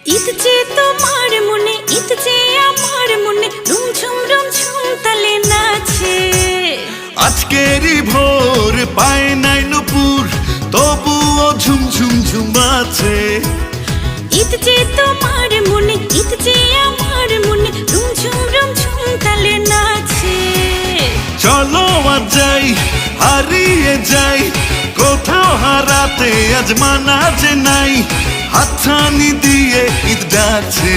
ঈদ যে তোমার মনে, ঈদ যে আমার মনে, রুমঝুম রুমঝুম তালে নাচে। আজকেরই ভোর পায় নাই নুপুর, তবুও ঝুমঝুম ঝুমাছে। ঈদ যে তোমার মনে, ঈদ যে আমার মনে, রুমঝুম রুমঝুম তালে নাচে। চলো আজ যাই, হারিয়ে যাই, কোথাও হারাতে আজ মানা যে নাই। হাতছানি দিয়ে ঈদ ডাকছে।